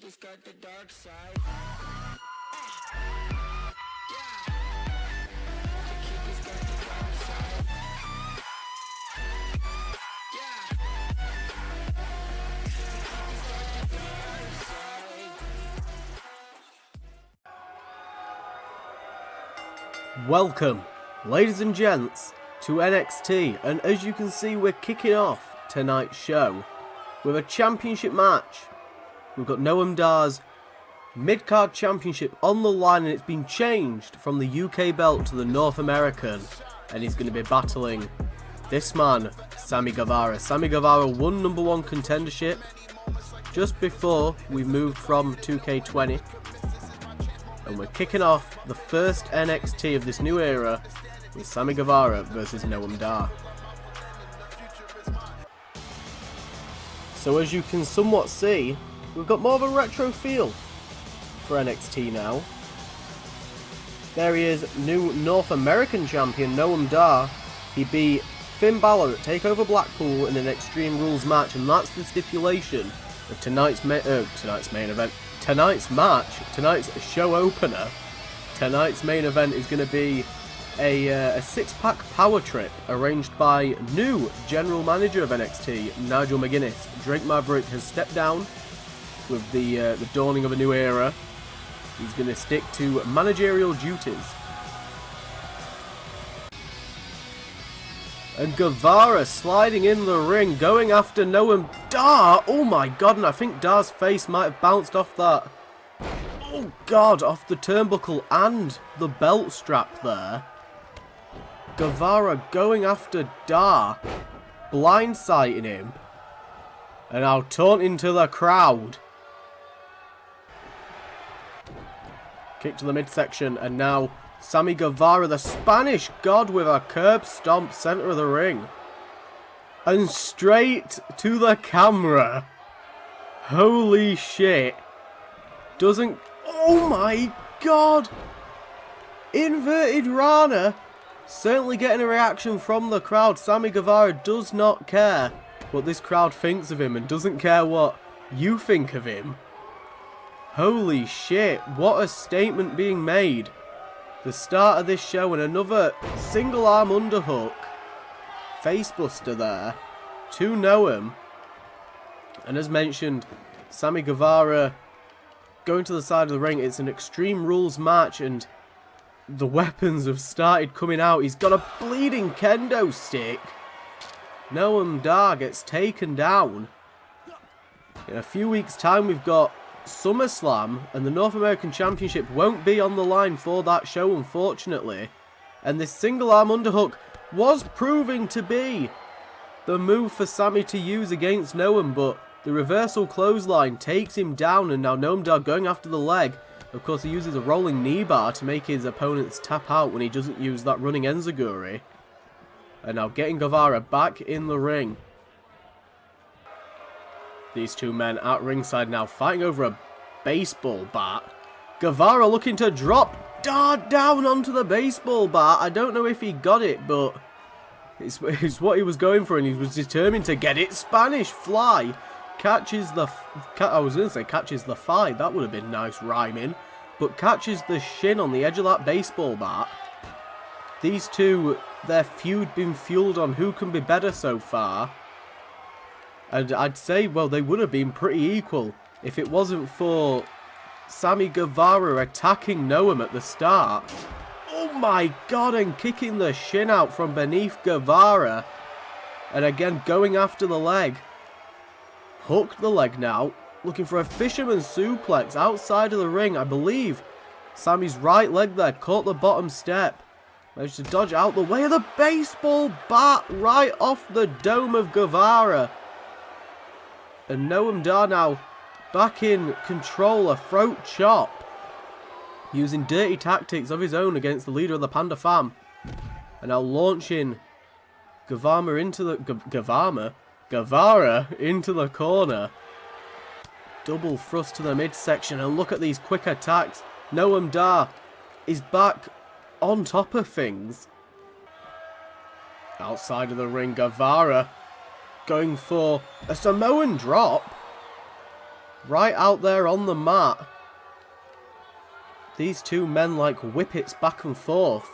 Cupid's got the dark side. Cupid's got the dark side. Welcome, ladies and gents, to NXT, and as you can see, we're kicking off tonight's show with a championship match. We've got Noam Dar's mid-card championship on the line, and it's been changed from the UK belt to the North American, and he's going to be battling this man, Sammy Guevara. Sammy Guevara won number one contendership just before we moved from 2K20. And we're kicking off the first NXT of this new era with Sammy Guevara versus Noam Dar. So as you can somewhat see, we've got more of a retro feel for NXT now. There he is, new North American champion Noam Dar. He beat Finn Balor at TakeOver Blackpool in an Extreme Rules match, and that's the stipulation of tonight's main event. Tonight's match, tonight's show opener, tonight's main event is going to be a six-pack power trip arranged by new general manager of NXT, Nigel McGuinness. Drake Maverick has stepped down with the dawning of a new era. He's going to stick to managerial duties. And Guevara sliding in the ring, going after Noam Dar. Oh my god, and I think Dar's face might have bounced off that. Oh god, off the turnbuckle and the belt strap there. Guevara going after Dar, blindsiding him. And now taunting to the crowd. Kick to the midsection, and now Sammy Guevara, the Spanish God, with a curb stomp center of the ring. And straight to the camera. Holy shit. Doesn't... Oh my god. Inverted Rana. Certainly getting a reaction from the crowd. Sammy Guevara does not care what this crowd thinks of him and doesn't care what you think of him. Holy shit. What a statement being made. The start of this show, and another single arm underhook. Facebuster there to Noam. And as mentioned, Sammy Guevara going to the side of the ring. It's an Extreme Rules match, and the weapons have started coming out. He's got a bleeding kendo stick. Noam Dar gets taken down. In a few weeks' time, we've got Summerslam, and the North American Championship won't be on the line for that show, unfortunately. And this single arm underhook was proving to be the move for Sammy to use against Noam, but the reversal clothesline takes him down, and now Noam Dar going after the leg. Of course, he uses a rolling knee bar to make his opponents tap out when he doesn't use that running enziguri. And now getting Guevara back in the ring. These two men at ringside now fighting over a baseball bat. Guevara looking to drop Dar down onto the baseball bat. I don't know if he got it, but it's what he was going for, and he was determined to get it. Spanish Fly catches the... I was going to say catches the thigh. That would have been nice rhyming. But catches the shin on the edge of that baseball bat. These two, their feud been fueled on who can be better so far. And I'd say, well, they would have been pretty equal if it wasn't for Sammy Guevara attacking Noam at the start. Oh my god, and kicking the shin out from beneath Guevara. And again, going after the leg. Hooked the leg now, looking for a fisherman suplex outside of the ring. I believe Sammy's right leg there caught the bottom step. Managed to dodge out the way of the baseball bat right off the dome of Guevara. And Noam Dar now back in control, a throat chop. Using dirty tactics of his own against the leader of the Panda Fam. And now launching Guevara into the... Guevara into the corner. Double thrust to the midsection, and look at these quick attacks. Noam Dar is back on top of things. Outside of the ring, Guevara going for a Samoan drop. right out there on the mat. These two men like whippets back and forth,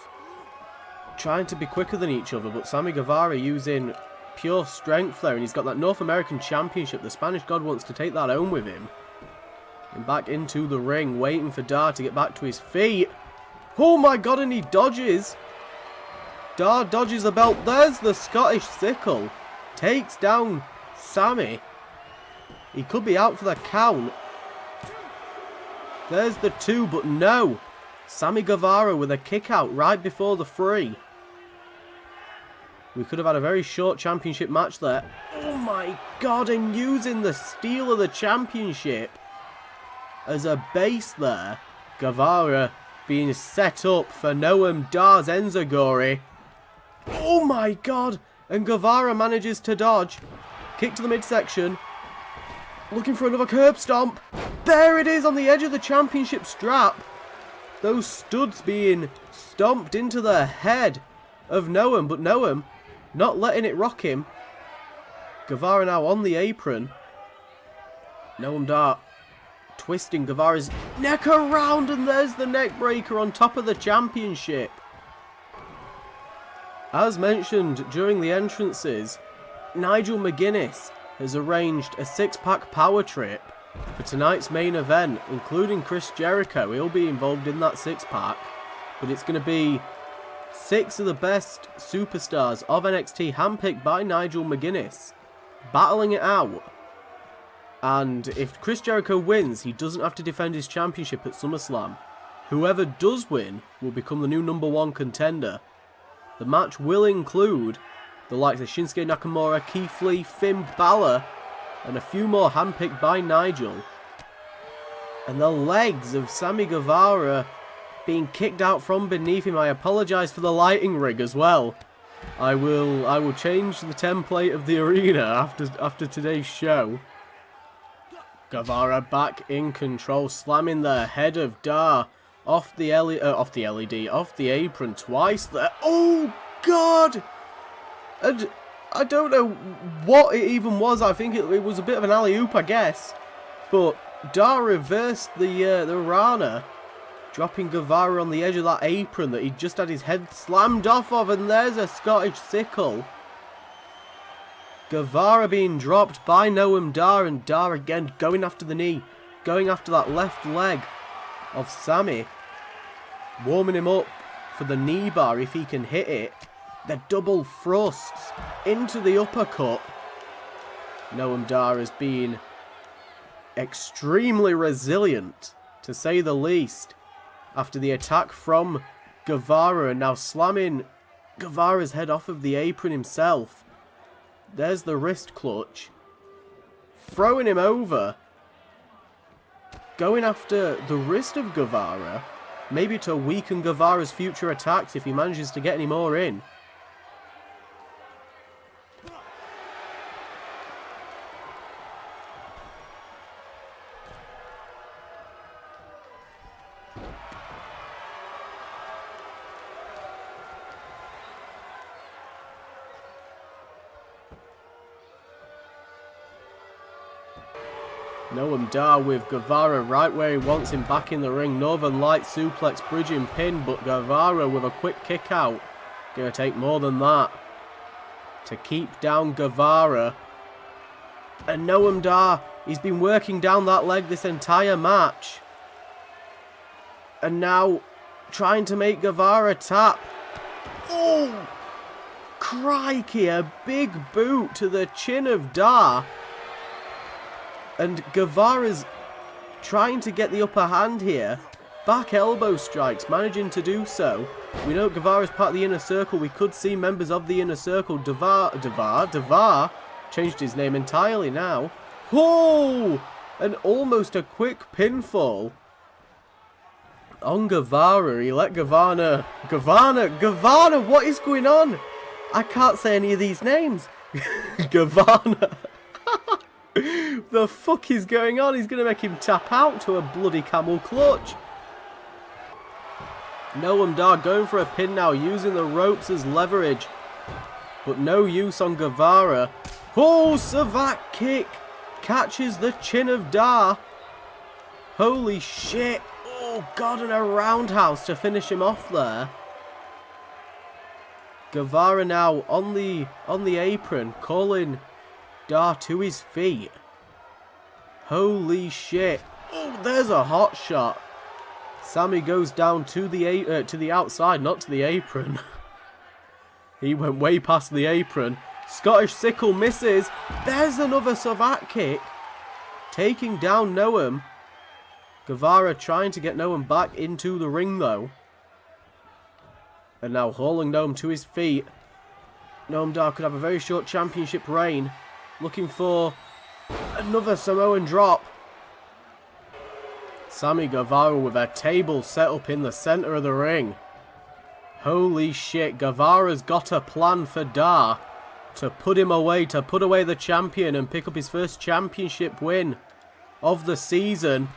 trying to be quicker than each other, but Sammy Guevara using pure strength there, and he's got that North American Championship. The Spanish God wants to take that home with him. And back into the ring, waiting for Dar to get back to his feet. Oh my God, and he dodges. Dar dodges the belt. There's the Scottish Sickle. Takes down Sammy. He could be out for the count. There's the 2, but no. Sammy Guevara with a kick out right before the 3. We could have had a very short championship match there. Oh my God, and using the steal of the championship as a base there. Guevara being set up for Noam Dar's Enziguri. Oh my God, and Guevara manages to dodge. Kick to the midsection. Looking for another curb stomp. There it is on the edge of the championship strap. Those studs being stomped into the head of Noam, but Noam not letting it rock him. Guevara now on the apron. Noam Dar twisting Guevara's neck around, and there's the neck breaker on top of the championship. As mentioned during the entrances, Nigel McGuinness has arranged a 6-pack power trip for tonight's main event, including Chris Jericho. He'll be involved in that 6-pack, but it's going to be 6 of the best superstars of NXT, handpicked by Nigel McGuinness, battling it out. And if Chris Jericho wins, he doesn't have to defend his championship at SummerSlam. Whoever does win will become the new #1 contender. The match will include the likes of Shinsuke Nakamura, Keith Lee, Finn Balor, and a few more handpicked by Nigel. And the legs of Sammy Guevara being kicked out from beneath him. I apologise for the lighting rig as well. I will change the template of the arena after today's show. Guevara back in control, slamming the head of Dar off the apron twice there. Oh God! And I don't know what it even was. I think it was a bit of an alley-oop, I guess. But Dar reversed the Rana, dropping Guevara on the edge of that apron that he just had his head slammed off of, and there's a Scottish Sickle. Guevara being dropped by Noam Dar, and Dar again going after the knee, going after that left leg of Sammy, warming him up for the knee bar if he can hit it. The double thrusts into the uppercut. Noam Dar has been extremely resilient, to say the least, after the attack from Guevara, and now slamming Guevara's head off of the apron himself. There's the wrist clutch. Throwing him over. Going after the wrist of Guevara. Maybe to weaken Guevara's future attacks if he manages to get any more in. Noam Dar with Guevara right where he wants him, back in the ring. Northern Light suplex, bridging pin, but Guevara with a quick kick out. Gonna take more than that to keep down Guevara. And Noam Dar, he's been working down that leg this entire match. And now trying to make Guevara tap. Oh! Crikey, a big boot to the chin of Dar. And Guevara's trying to get the upper hand here. Back elbow strikes, managing to do so. We know Guevara's part of the Inner Circle. We could see members of the Inner Circle. Davar changed his name entirely now. Oh! And almost a quick pinfall on Guevara. He let Guevara, what is going on? I can't say any of these names. Guevara. The fuck is going on? He's going to make him tap out to a bloody camel clutch. Noam Dar going for a pin now, using the ropes as leverage. But no use on Guevara. Oh, Savate kick catches the chin of Dar. Holy shit. Oh god, and a roundhouse to finish him off there. Guevara now on the apron, calling Dar to his feet. Holy shit. Oh, there's a hot shot. Sammy goes down to the outside, not to the apron. He went way past the apron. Scottish Sickle misses. There's another Savate kick. Taking down Noam. Guevara trying to get Noam back into the ring though. And now hauling Noam to his feet. Noam Dar could have a very short championship reign. Looking for another Samoan drop. Sammy Guevara with a table set up in the center of the ring. Holy shit, Guevara's got a plan for Dar to put him away, to put away the champion and pick up his first championship win of the season.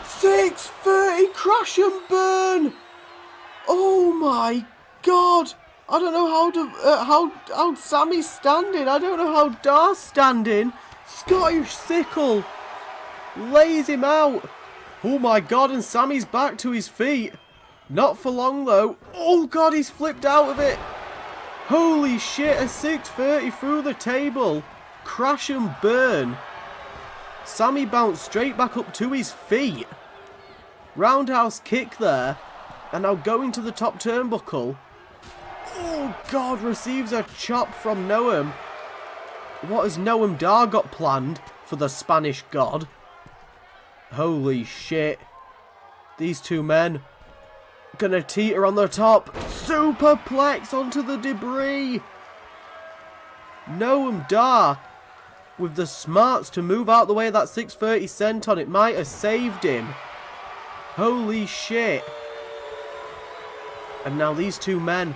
630 crash and burn. Oh my god. I don't know how Sammy's standing. I don't know how Dar's standing. Scottish Sickle lays him out. Oh my god, and Sammy's back to his feet. Not for long though. Oh god, he's flipped out of it. Holy shit, a 630 through the table. Crash and burn. Sammy bounced straight back up to his feet. Roundhouse kick there. And now going to the top turnbuckle. Oh god, receives a chop from Noam. What has Noam Dar got planned for the Spanish god? Holy shit. These two men gonna teeter on the top. Superplex onto the debris. Noam Dar with the smarts to move out the way of that 630 senton. It might have saved him. Holy shit. And now these two men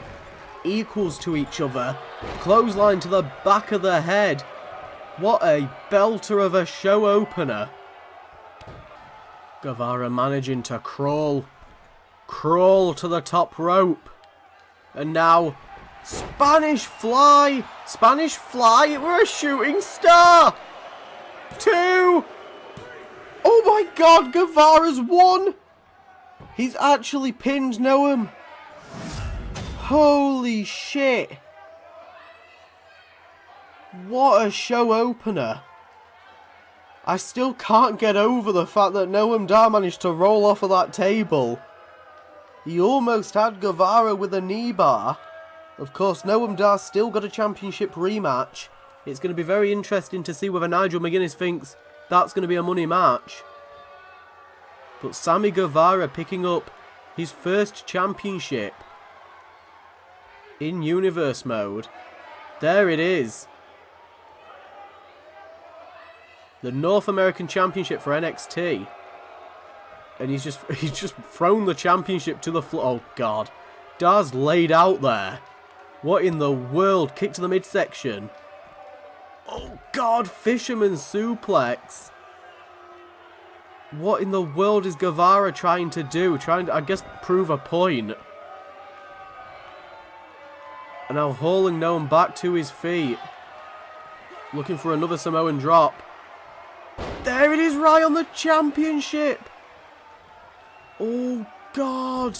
equals to each other. Clothesline to the back of the head. What a belter of a show opener. Guevara managing to crawl to the top rope. And now Spanish fly. We're a shooting star. 2. Oh my god, Guevara's won. He's actually pinned Noam. Holy shit. What a show opener. I still can't get over the fact that Noam Dar managed to roll off of that table. He almost had Guevara with a knee bar. Of course, Noam Dar still got a championship rematch. It's going to be very interesting to see whether Nigel McGuinness thinks that's going to be a money match. But Sammy Guevara picking up his first championship in Universe mode. There it is. The North American Championship for NXT. And he's just thrown the championship to the floor. Oh god. Dar's laid out there. What in the world? Kick to the midsection. Oh god, fisherman suplex. What in the world is Guevara trying to do? Trying to, I guess, prove a point. And now hauling Noam back to his feet. Looking for another Samoan drop. There it is, right on the championship. Oh, God.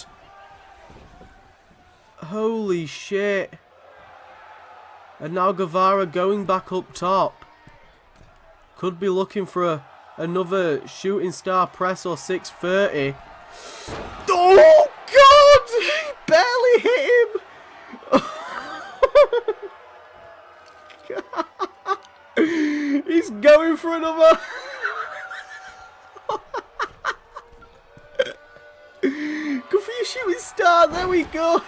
Holy shit. And now Guevara going back up top. Could be looking for another shooting star press or 630. Oh, God. He barely hit him. He's going for another. Good for you, shooting star. There we go.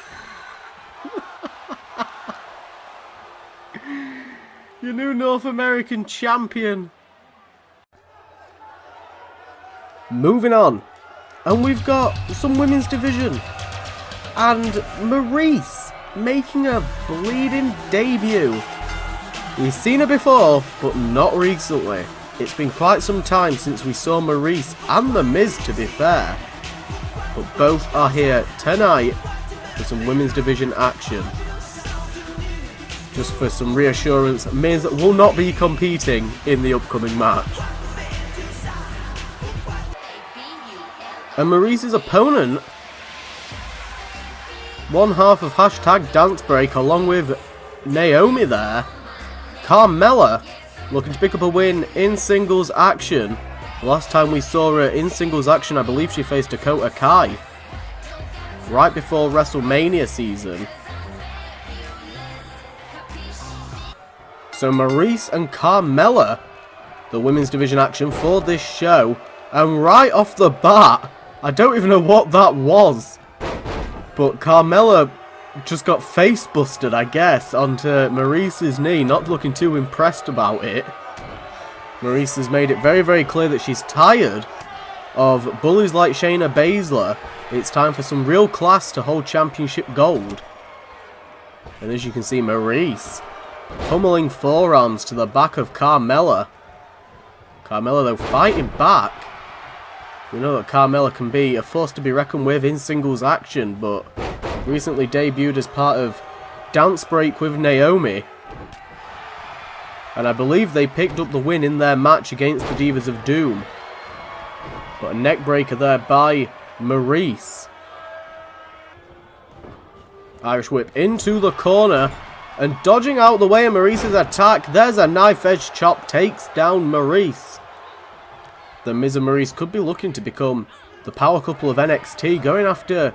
Your new North American champion. Moving on. And we've got some women's division. And Maurice making a bleeding debut. We've seen her before, but not recently. It's been quite some time since we saw Maurice and The Miz, to be fair. But both are here tonight for some women's division action. Just for some reassurance, Miz will not be competing in the upcoming match. And Maryse's opponent, one half of hashtag Dance Break along with Naomi there, Carmella, looking to pick up a win in singles action. The last time we saw her in singles action, I believe she faced Dakota Kai right before WrestleMania season. So Maryse and Carmella, the women's division action for this show. And right off the bat, I don't even know what that was, but Carmella just got face busted, I guess, onto Maryse's knee. Not looking too impressed about it. Maryse has made it very, very clear that she's tired of bullies like Shayna Baszler. It's time for some real class to hold championship gold. And as you can see, Maryse pummeling forearms to the back of Carmella. Carmella, though, fighting back. We know that Carmella can be a force to be reckoned with in singles action, but recently debuted as part of Dance Break with Naomi. And I believe they picked up the win in their match against the Divas of Doom. But a neck breaker there by Maryse. Irish whip into the corner. And dodging out the way of Maryse's attack, there's a knife-edge chop, takes down Maryse. The Miz and Maryse could be looking to become the power couple of NXT, going after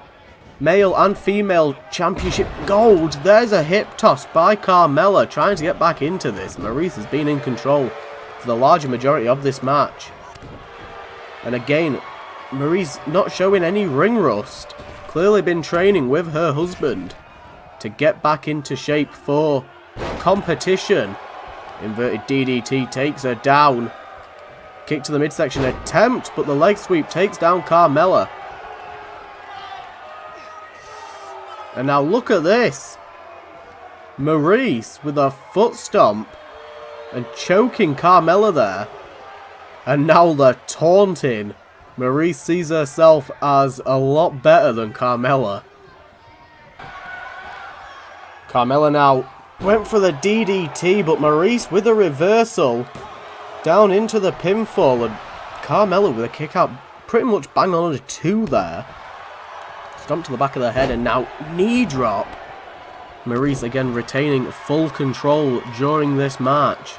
male and female championship gold. There's a hip toss by Carmella, trying to get back into this. Maryse has been in control for the larger majority of this match. And again, Maryse not showing any ring rust. Clearly been training with her husband to get back into shape for competition. Inverted DDT takes her down. Kick to the midsection attempt, but the leg sweep takes down Carmella. And now look at this. Maryse with a foot stomp and choking Carmella there. And now they're taunting. Maryse sees herself as a lot better than Carmella. Carmella now went for the DDT, but Maryse with a reversal down into the pinfall, and Carmella with a kick out pretty much bang on a 2 there. Stomp to the back of the head and now knee drop. Maryse again retaining full control during this match.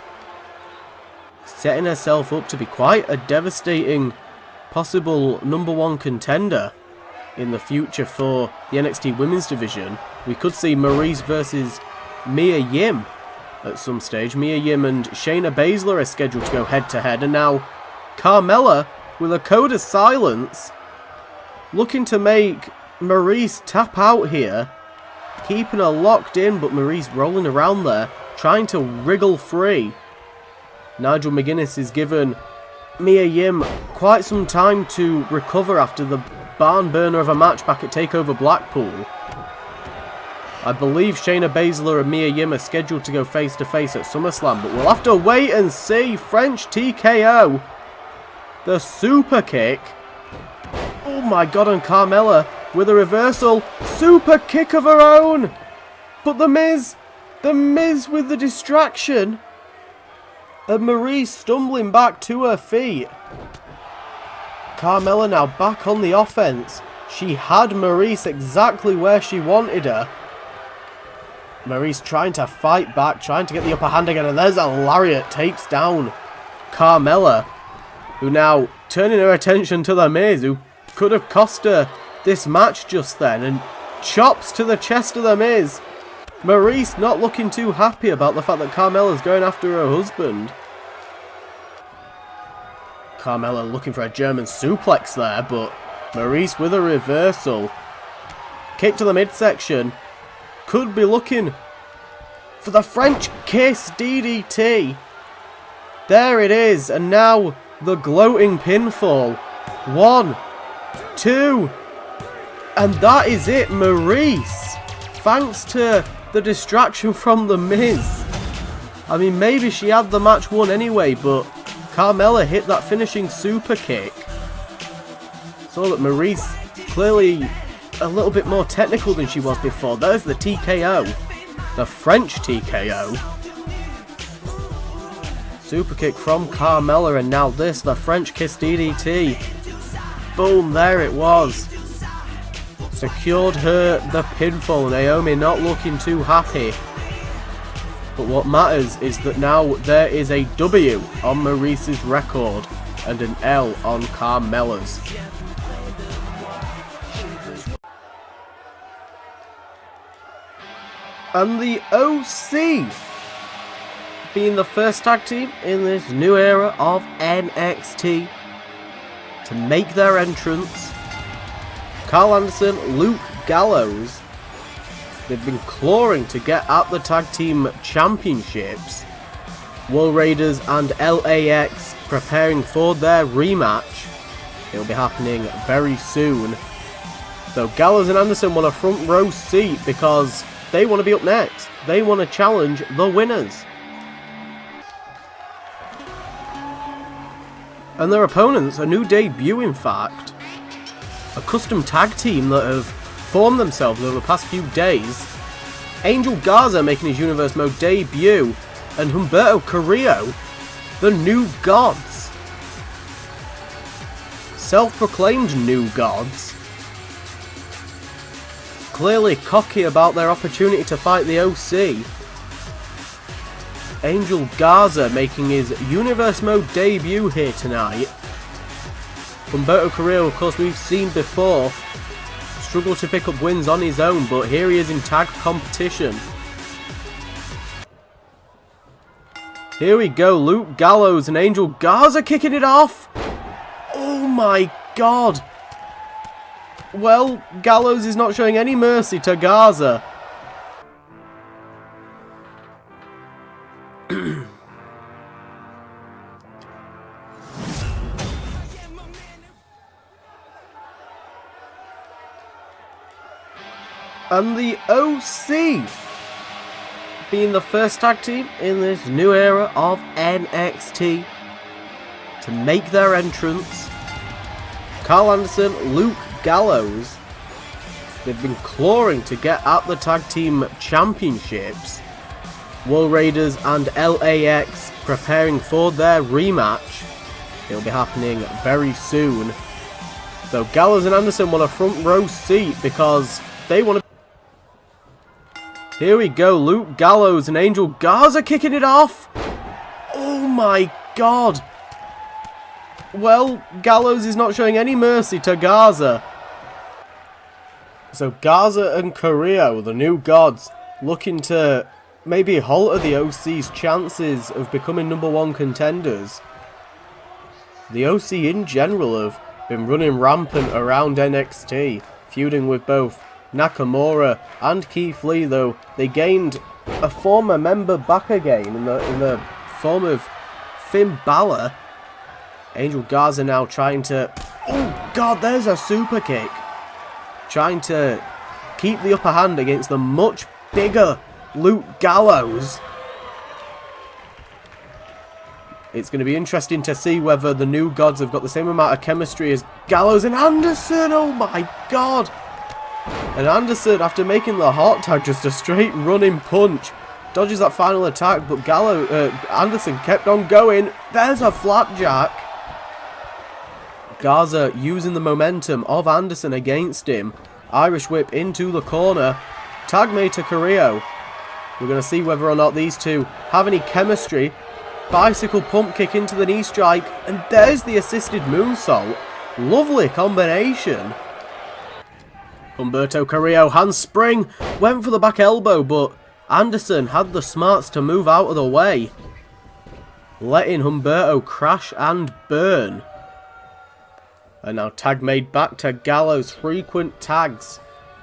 Setting herself up to be quite a devastating possible #1 contender in the future for the NXT Women's Division. We could see Maryse versus Mia Yim at some stage. Mia Yim and Shayna Baszler are scheduled to go head-to-head, and now Carmella, with a code of silence, looking to make Maryse tap out here, keeping her locked in, but Maryse rolling around there, trying to wriggle free. Nigel McGuinness is given Mia Yim quite some time to recover after the barn burner of a match back at TakeOver Blackpool. I believe Shayna Baszler and Mia Yim are scheduled to go face-to-face at Summerslam, but we'll have to wait and see. French TKO. The super kick. Oh my god, and Carmella with a reversal. Super kick of her own. But the Miz with the distraction. And Maryse stumbling back to her feet. Carmella now back on the offense. She had Maryse exactly where she wanted her. Maryse trying to fight back, trying to get the upper hand again, and there's a lariat, takes down Carmella, who now turning her attention to the Miz, who could have cost her this match just then, and chops to the chest of the Miz. Maryse not looking too happy about the fact that Carmella's going after her husband. Carmella looking for a German suplex there, but Maryse with a reversal. Kick to the midsection. Could be looking for the French kiss DDT. There it is, and now the gloating pinfall. 1, 2, and that is it. Maryse, thanks to the distraction from the Miz. I mean, maybe she had the match won anyway, but Carmella hit that finishing super kick. Saw that Maryse clearly a little bit more technical than she was before. There's the TKO. the French TKO. Super kick from Carmella, and now this, the French kiss DDT. Boom, there it was. Secured her the pinfall. Naomi not looking too happy. But what matters is that now there is a W on Maryse's record and an L on Carmella's. And the OC being the first tag team in this new era of NXT to make their entrance. Carl Anderson, Luke Gallows. They've been clawing to get at the tag team championships. War Raiders and LAX preparing for their rematch. It'll be happening very soon. So Gallows and Anderson want a front row seat because they want to be up next. They want to challenge the winners. And their opponents, a new debut in fact. A custom tag team that have formed themselves over the past few days. Angel Garza making his Universe Mode debut. And Humberto Carrillo, the new gods. Self-proclaimed new gods. Clearly cocky about their opportunity to fight the OC. Angel Garza making his Universe Mode debut here tonight. Humberto Carrillo, of course, we've seen before, struggle to pick up wins on his own, but here he is in tag competition. Here we go, Luke Gallows and Angel Garza kicking it off. Oh my god. Well, Gallows is not showing any mercy to Garza. And the OC being the first tag team in this new era of NXT to make their entrance. Carl Anderson, Luke Gallows. They've been clawing to get at the tag team championships. War Raiders and LAX preparing for their rematch. It'll be happening very soon. So Gallows and Anderson want a front row seat because they want to. Here we go, Luke Gallows and Angel Garza kicking it off. Oh my god. Well, Gallows is not showing any mercy to Garza. So Garza and Carrillo, the new gods, looking to maybe alter the OC's chances of becoming #1 contenders. The OC in general have been running rampant around NXT, feuding with both Nakamura and Keith Lee, though they gained a former member back again in the form of Finn Balor. Angel Garza now trying to... Oh god, there's a super kick. Trying to keep the upper hand against the much bigger Luke Gallows. It's going to be interesting to see whether the new gods have got the same amount of chemistry as Gallows and Anderson. Oh my god. And Anderson, after making the hot tag, just a straight running punch, dodges that final attack, but Anderson kept on going. There's a flapjack. Garza using the momentum of Anderson against him. Irish whip into the corner. Tag made to Carrillo. We're going to see whether or not these two have any chemistry. Bicycle pump kick into the knee strike. And there's the assisted moonsault. Lovely combination. Humberto Carrillo handspring. Went for the back elbow, but Anderson had the smarts to move out of the way, letting Humberto crash and burn. And now tag made back to Gallows. Frequent tags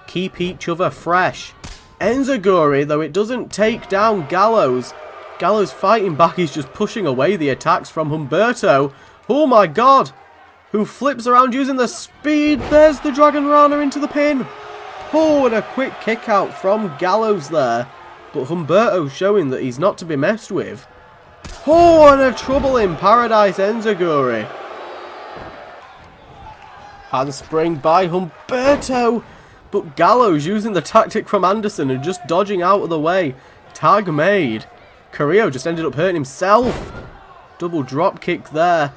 keep each other fresh. Enziguri, though it doesn't take down Gallows. Gallows fighting back, he's just pushing away the attacks from Humberto. Oh my god. Who flips around using the speed. There's the Dragon Rana into the pin. Oh, and a quick kick out from Gallows there. But Humberto showing that he's not to be messed with. Oh, and a trouble in paradise Enziguri. Handspring by Humberto. But Gallows using the tactic from Anderson and just dodging out of the way. Tag made. Carrillo just ended up hurting himself. Double drop kick there.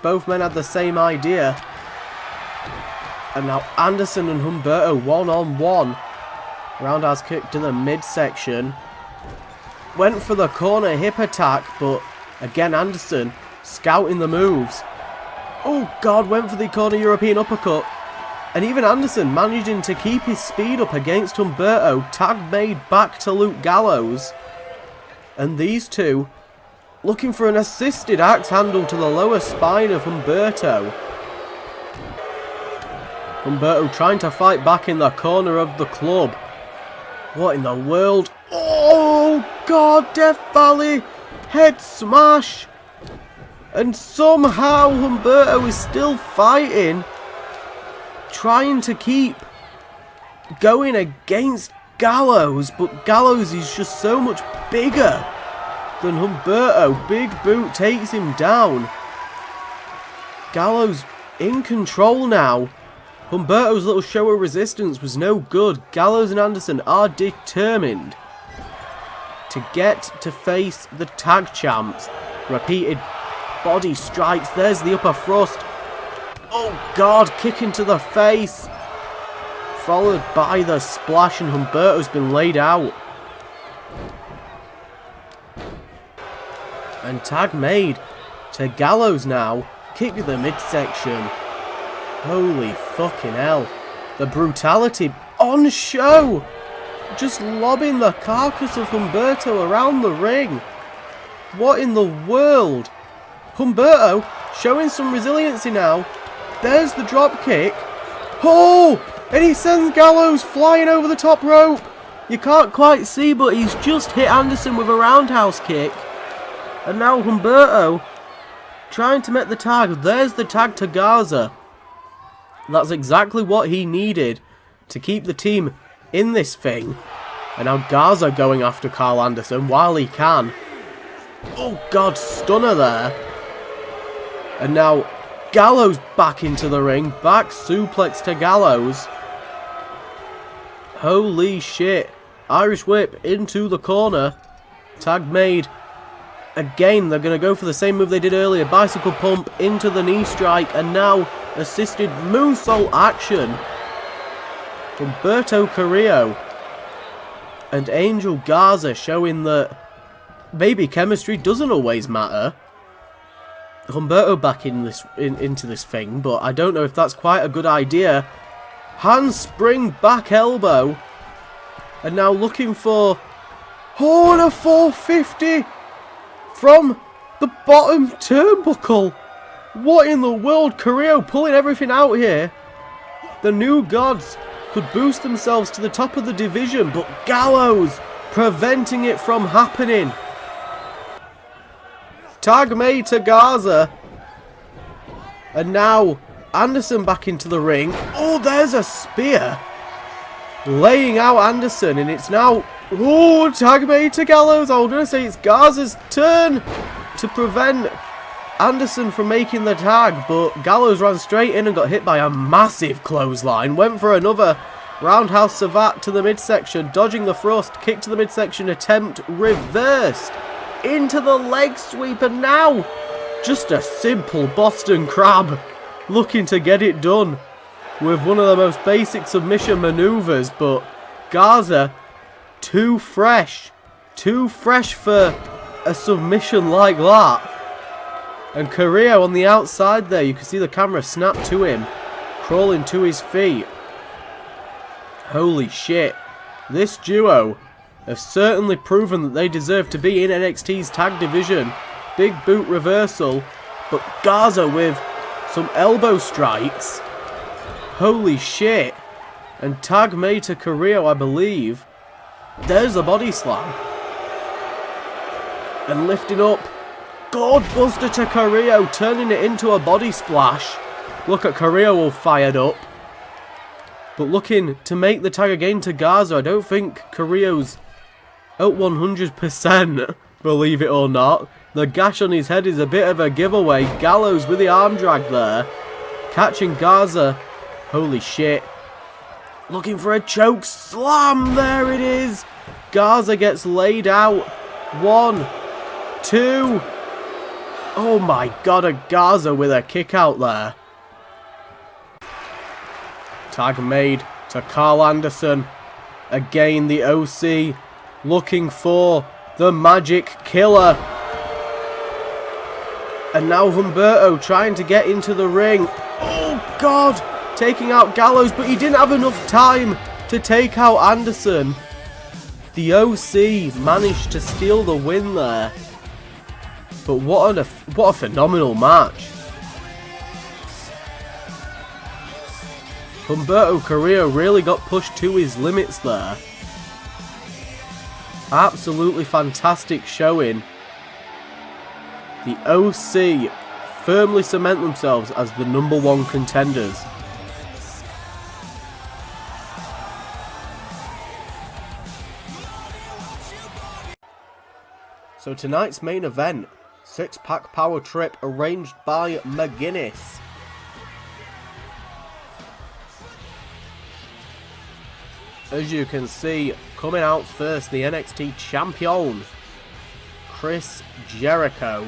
Both men had the same idea. And now Anderson and Humberto one-on-one. Roundhouse kick to the midsection. Went for the corner hip attack, but again Anderson scouting the moves. Oh God, went for the corner European uppercut. And even Anderson managing to keep his speed up against Humberto. Tag made back to Luke Gallows. And these two looking for an assisted axe handle to the lower spine of Humberto. Humberto trying to fight back in the corner of the club. What in the world? Oh God, Death Valley head smash. And somehow Humberto is still fighting. Trying to keep going against Gallows, but Gallows is just so much bigger than Humberto. Big boot takes him down. Gallows in control now. Humberto's little show of resistance was no good. Gallows and Anderson are determined to get to face the tag champs. Repeated body strikes. There's the upper thrust. Oh God, kick into the face. Followed by the splash, and Humberto's been laid out. And tag made to Gallows now. Kick to the midsection. Holy fucking hell. The brutality on show. Just lobbing the carcass of Humberto around the ring. What in the world? Humberto showing some resiliency now. There's the drop kick. Oh! And he sends Gallows flying over the top rope. You can't quite see, but he's just hit Anderson with a roundhouse kick. And now Humberto trying to make the tag. There's the tag to Garza. That's exactly what he needed to keep the team in this thing. And now Garza going after Carl Anderson while he can. Oh God, stunner there. And now Gallows back into the ring. Back suplex to Gallows. Holy shit. Irish whip into the corner. Tag made. Again, they're going to go for the same move they did earlier. Bicycle pump into the knee strike. And now assisted moonsault action. Humberto Carrillo and Angel Garza showing that maybe chemistry doesn't always matter. Humberto back into this thing, but I don't know if that's quite a good idea. Handspring back elbow. And now looking for... Oh, and a 450 from the bottom turnbuckle. What in the world? Carrillo pulling everything out here. The new gods could boost themselves to the top of the division, but Gallows preventing it from happening. Tag made to Garza. And now Anderson back into the ring. Oh, there's a spear. Laying out Anderson, and it's now... Oh, tag made to Gallows. I was going to say it's Garza's turn to prevent Anderson from making the tag, but Gallows ran straight in and got hit by a massive clothesline. Went for another roundhouse savate to the midsection, dodging the thrust, kick to the midsection, attempt reversed into the leg sweep, and now just a simple Boston Crab looking to get it done with one of the most basic submission maneuvers, but Garza too fresh for a submission like that. And Carrillo on the outside there, you can see the camera snap to him, crawling to his feet. Holy shit. This duo have certainly proven that they deserve to be in NXT's tag division. Big boot reversal, but Garza with some elbow strikes. Holy shit. And tag made to Carrillo, I believe. There's a body slam. And lifting up. God buster to Carrillo, turning it into a body splash. Look at Carrillo all fired up. But looking to make the tag again to Garza. I don't think Carrillo's at 100%, believe it or not. The gash on his head is a bit of a giveaway. Gallows with the arm drag there. Catching Garza. Holy shit. Looking for a choke slam. There it is. Garza gets laid out. 1, 2. Oh my god, a Garza with a kick out there. Tag made to Carl Anderson. Again, the OC looking for the Magic Killer. And now Humberto trying to get into the ring. Oh god, taking out Gallows, but he didn't have enough time to take out Anderson. The OC managed to steal the win there. But what a phenomenal match. Humberto Carrillo really got pushed to his limits there. Absolutely fantastic showing. The OC firmly cement themselves as the #1 contenders. So tonight's main event, 6-pack power trip arranged by McGuinness. As you can see, coming out first, the NXT champion, Chris Jericho.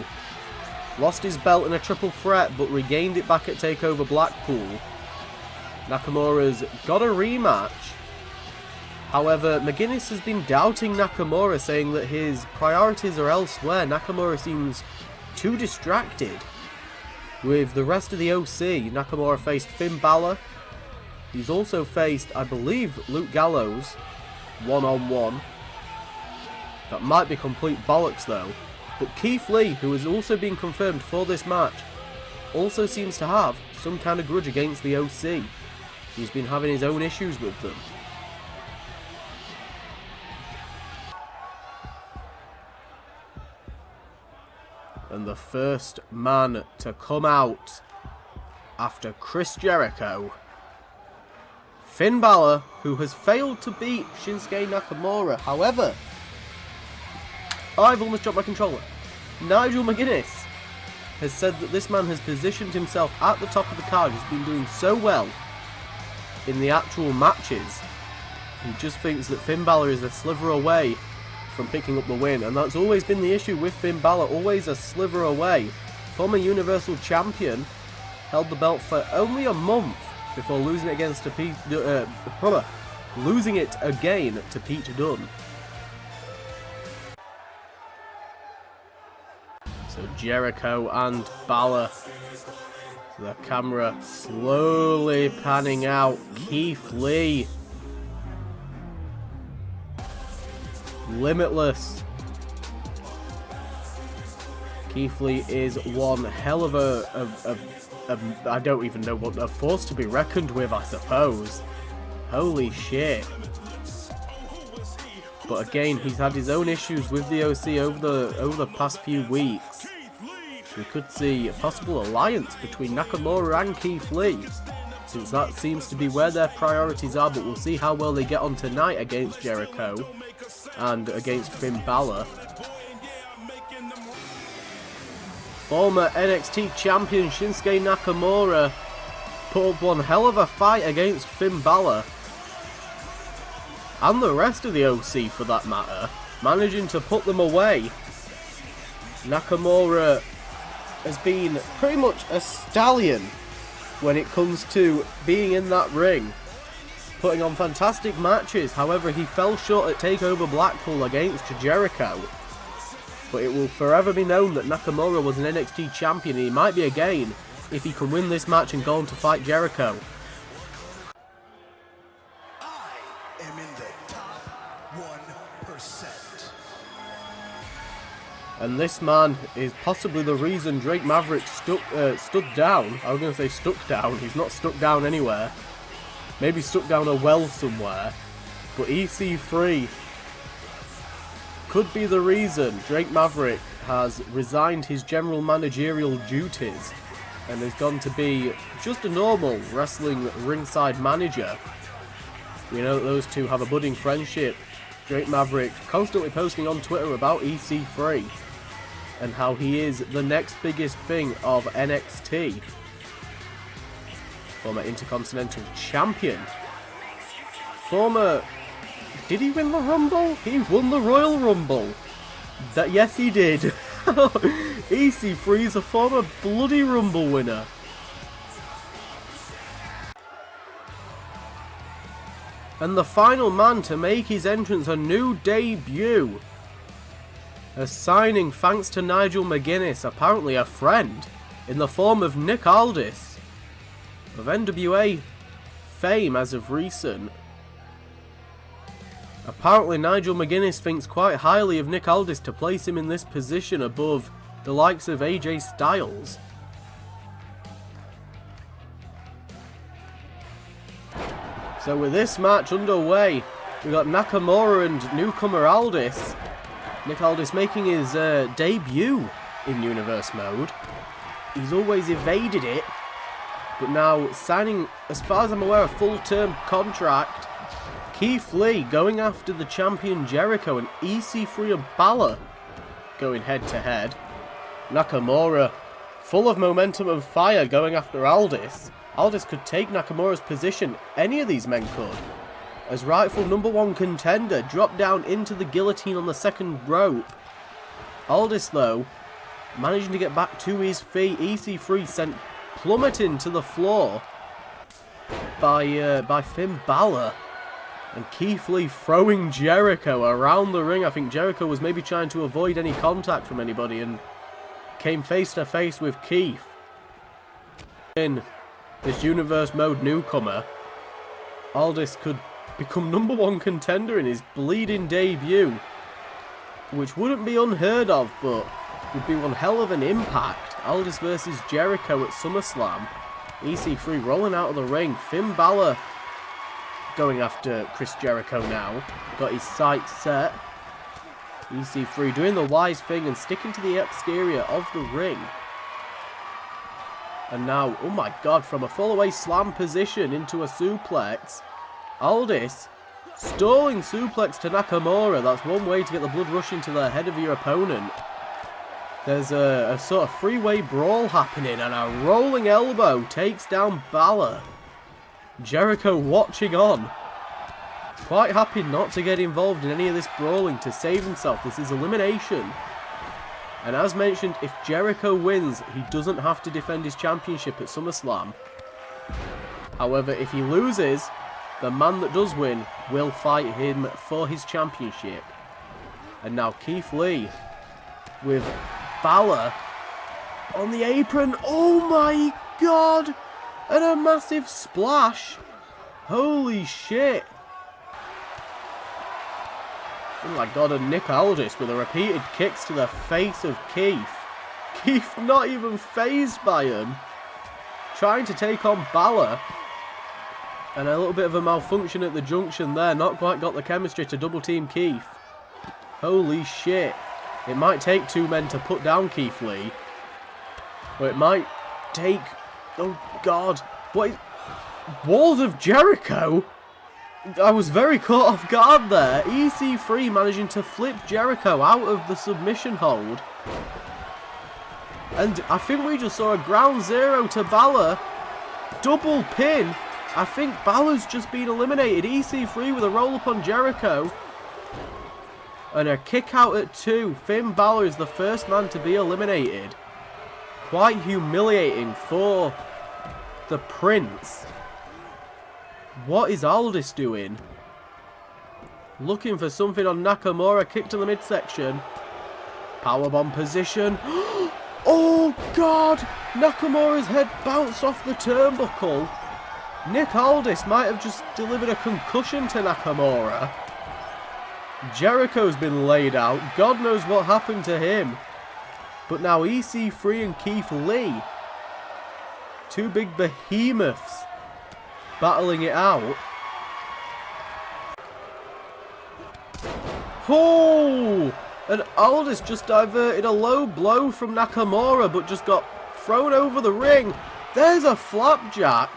Lost his belt in a triple threat, but regained it back at TakeOver Blackpool. Nakamura's got a rematch. However, McGuinness has been doubting Nakamura, saying that his priorities are elsewhere. Nakamura seems too distracted. With the rest of the OC, Nakamura faced Finn Balor. He's also faced, I believe, Luke Gallows, one-on-one. That might be complete bollocks though. But Keith Lee, who has also been confirmed for this match, also seems to have some kind of grudge against the OC. He's been having his own issues with them. And the first man to come out after Chris Jericho, Finn Balor, who has failed to beat Shinsuke Nakamura. However, I've almost dropped my controller. Nigel McGuinness has said that this man has positioned himself at the top of the card. He's been doing so well in the actual matches. He just thinks that Finn Balor is a sliver away from picking up the win, and that's always been the issue with Finn Balor, always a sliver away. Former Universal Champion, held the belt for only a month before losing it again to Pete Dunne. So Jericho and Balor. The camera slowly panning out. Keith Lee. Limitless. Keith Lee is one hell of a I don't even know what, a force to be reckoned with, I suppose. Holy shit. But again, he's had his own issues with the OC over the past few weeks. We could see a possible alliance between Nakamura and Keith Lee, since that seems to be where their priorities are, but we'll see how well they get on tonight against Jericho and against Finn Balor. Former NXT champion Shinsuke Nakamura put up one hell of a fight against Finn Balor, and the rest of the OC for that matter, managing to put them away. Nakamura has been pretty much a stallion when it comes to being in that ring, putting on fantastic matches. However, he fell short at TakeOver Blackpool against Jericho. But it will forever be known that Nakamura was an NXT champion, and he might be again if he can win this match and go on to fight Jericho. I am in the top 1%. And this man is possibly the reason Drake Maverick stood down. I was going to say stuck down. He's not stuck down anywhere. Maybe stuck down a well somewhere. But EC3 could be the reason Drake Maverick has resigned his general managerial duties and has gone to be just a normal wrestling ringside manager. We know that those two have a budding friendship. Drake Maverick constantly posting on Twitter about EC3 and how he is the next biggest thing of NXT. Former Intercontinental Champion. former... Did he win the Rumble? He won the Royal Rumble. Yes, he did. EC3 is a former bloody Rumble winner. And the final man to make his entrance, a new debut. A signing thanks to Nigel McGuinness, apparently a friend, in the form of Nick Aldis, of NWA fame as of recent. Apparently Nigel McGuinness thinks quite highly of Nick Aldis to place him in this position above the likes of AJ Styles. So with this match underway, we got Nakamura and newcomer Aldis. Nick Aldis making his debut in Universe Mode. He's always evaded it, but now signing, as far as I'm aware, a full-term contract. Keith Lee going after the champion Jericho, and EC3 and Balor going head-to-head. Nakamura, full of momentum and fire, going after Aldis. Aldis could take Nakamura's position, any of these men could. As rightful #1 contender, dropped down into the guillotine on the second rope. Aldis, though, managing to get back to his feet. EC3 sent plummeting to the floor by Finn Balor. And Keith Lee throwing Jericho around the ring. I think Jericho was maybe trying to avoid any contact from anybody and came face to face with Keith. In this Universe Mode newcomer, Aldis could become #1 contender in his bleeding debut, which wouldn't be unheard of, but would be one hell of an impact. Aldis versus Jericho at SummerSlam. EC3 rolling out of the ring. Finn Balor going after Chris Jericho now. Got his sights set. EC3 doing the wise thing and sticking to the exterior of the ring. And now, oh my god, from a fall-away slam position into a suplex. Aldis stalling suplex to Nakamura. That's one way to get the blood rushing to the head of your opponent. There's a sort of three-way brawl happening, and a rolling elbow takes down Balor. Jericho watching on. Quite happy not to get involved in any of this brawling to save himself. This is elimination. And as mentioned, if Jericho wins, he doesn't have to defend his championship at SummerSlam. However, if he loses, the man that does win will fight him for his championship. And now Keith Lee with Balor on the apron. Oh my god! And a massive splash. Holy shit. Oh my god, and Nick Aldis with a repeated kicks to the face of Keith. Keith not even fazed by him. Trying to take on Balor. And a little bit of a malfunction at the junction there. Not quite got the chemistry to double team Keith. Holy shit. It might take two men to put down Keith Lee. Or it might take... Oh god. What is... Walls of Jericho? I was very caught off guard there. EC3 managing to flip Jericho out of the submission hold. And I think we just saw a ground zero to Balor. Double pin. I think Balor's just been eliminated. EC3 with a roll up on Jericho. And a kick out at 2. Finn Balor is the first man to be eliminated. Quite humiliating for the Prince. What is Aldis doing? Looking for something on Nakamura. Kick to the midsection. Powerbomb position. Oh god! Nakamura's head bounced off the turnbuckle. Nick Aldis might have just delivered a concussion to Nakamura. Jericho's been laid out. God knows what happened to him. But now EC3 and Keith Lee, two big behemoths, battling it out. Oh! And Aldis just diverted a low blow from Nakamura, but just got thrown over the ring. There's a flapjack.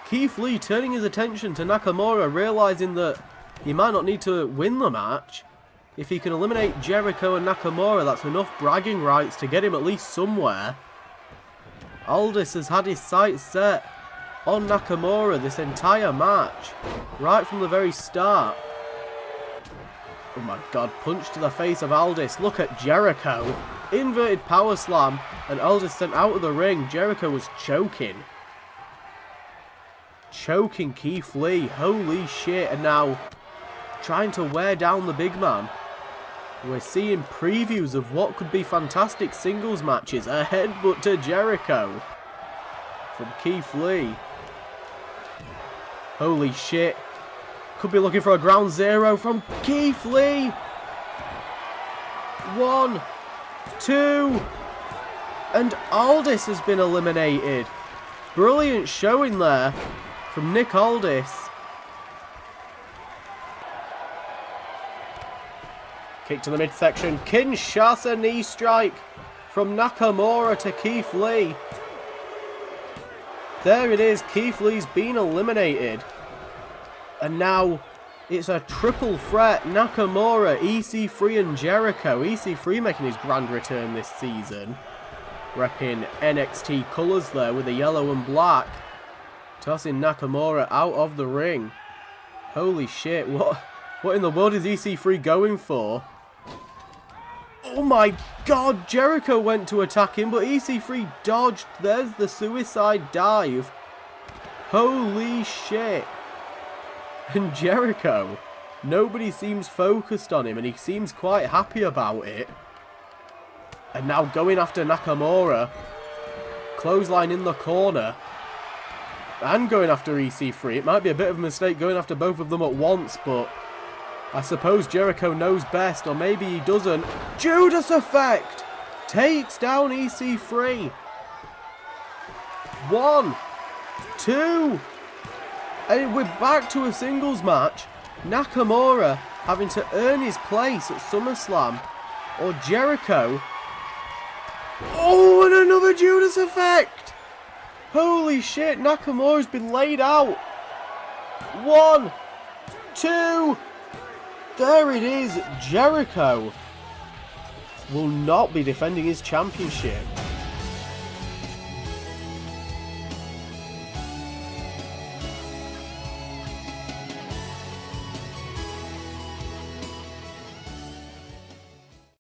Keith Lee turning his attention to Nakamura, realizing that he might not need to win the match. If he can eliminate Jericho and Nakamura, that's enough bragging rights to get him at least somewhere. Aldis has had his sights set on Nakamura this entire match. Right from the very start. Oh my god, punch to the face of Aldis. Look at Jericho. Inverted power slam, and Aldis sent out of the ring. Jericho was choking. Choking Keith Lee. Holy shit. And now trying to wear down the big man. We're seeing previews of what could be fantastic singles matches. A headbutt to Jericho from Keith Lee. Holy shit. Could be looking for a ground zero from Keith Lee. 1, 2. And Aldis has been eliminated. Brilliant showing there from Nick Aldis. Kick to the midsection. Kinshasa knee strike from Nakamura to Keith Lee. There it is. Keith Lee's been eliminated. And now it's a triple threat. Nakamura, EC3 and Jericho. EC3 making his grand return this season. Repping NXT colours there with the yellow and black. Tossing Nakamura out of the ring. Holy shit. What in the world is EC3 going for? Oh my god. Jericho went to attack him, but EC3 dodged. There's the suicide dive. Holy shit. And Jericho, nobody seems focused on him, and he seems quite happy about it. And now going after Nakamura. Clothesline in the corner. And going after EC3. It might be a bit of a mistake going after both of them at once, but I suppose Jericho knows best, or maybe he doesn't. Judas effect! Takes down EC3. 1, 2... And we're back to a singles match. Nakamura having to earn his place at SummerSlam. Or Jericho. Oh, and another Judas effect. Holy shit, Nakamura's been laid out. 1, 2. There it is. Jericho will not be defending his championship.